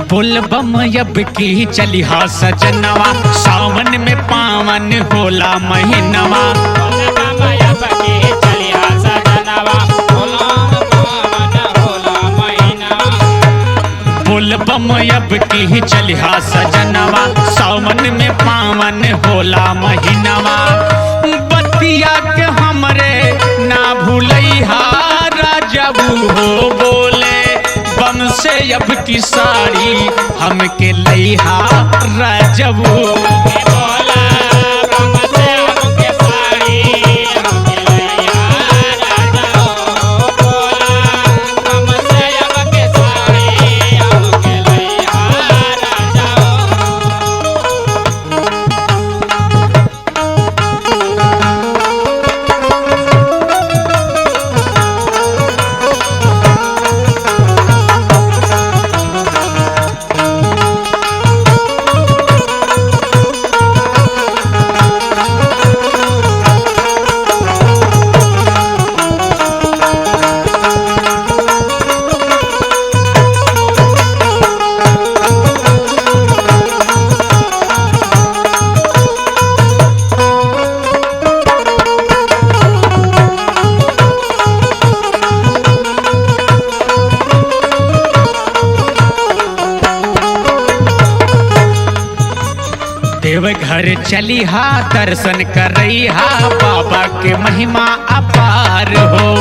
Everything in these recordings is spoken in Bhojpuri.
बोलबम अब की चलिहा सजनवा, सावन में पावन होला महीनवा। बोलबम अब की चलिहा सजनवा, सावन में पावन होला महीनवा। बतिया के हमरे ना भूलैहा राजबू हो, बोले बम से अब की साड़ी हमके लैहा राजबू। देवघर चलिहा दर्शन करैहा, बाबा के महिमा अपार हो।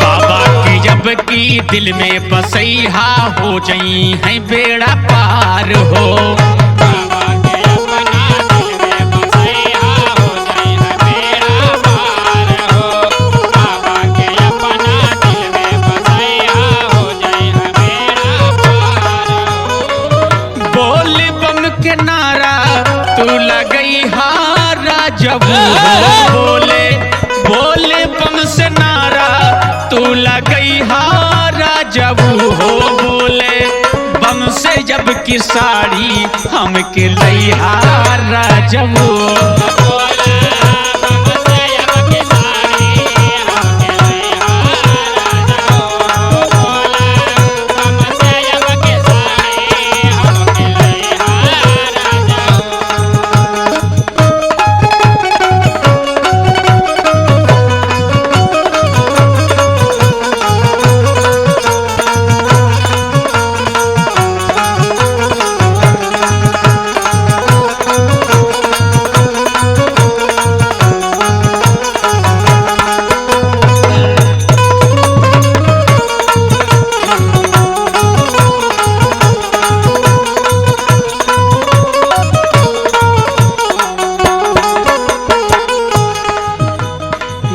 बाबा के जब की दिल में बसैहा, हो जई है बेड़ा पार हो। राजबू बोले बोले बम से नारा तू लगई हा राजबू हो, बोले बम से जब की साड़ी हमके लैहा राजबू।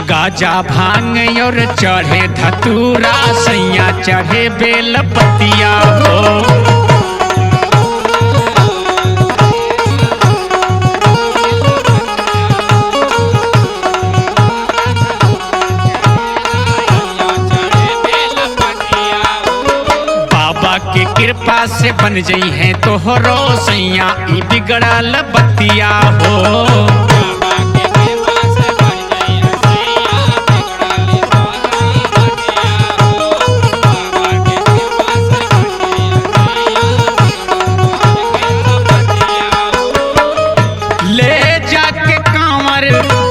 गाजा भांग और चढ़े धतूरा, सैया चढ़े बेल पतिया हो। बाबा के कृपा से बन जई है तोहरो सैया ई बिगड़ल बतिया हो।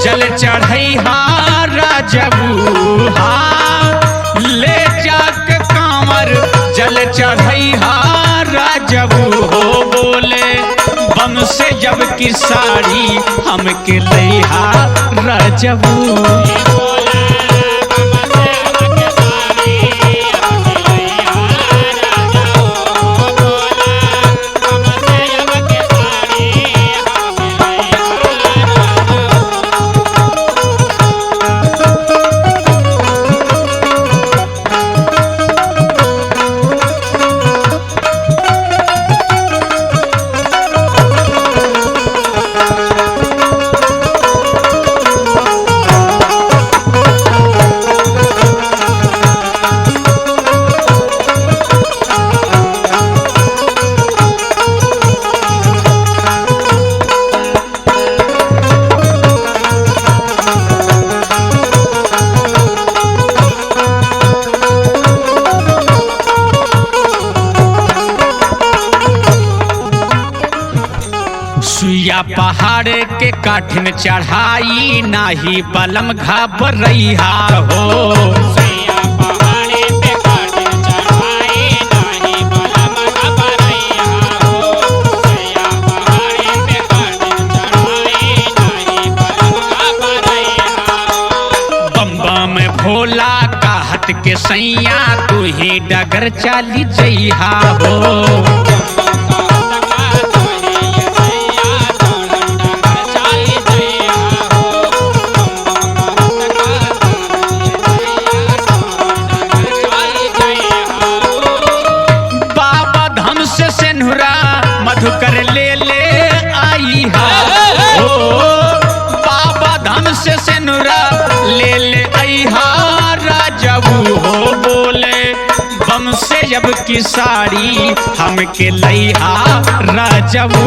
जल चढ़ई हा राजबू, हाँ ले जाके कांवर जल चढ़ई हा राजबू हो, बोले बम से जब की साड़ी हमके लैहा राजबू। पहाड़ के काठिन चढ़ाई नाही बलम घबरैया हो। सैया पहाड़े पे काठिन चढ़ाई नाही बलम घबरैया हो। सैया पहाड़े पे काठिन चढ़ाई नाही बलम घबरैया हो। बम्बा में भोला कहत के सैया तू ही डगर चली जइहा हो। मधुकर ले ले आई हा ओ बाबा धाम से सेनुरा ले ले आई हा। राजबू हो बोले बम से जब की साड़ी हमके लइहा राजबू।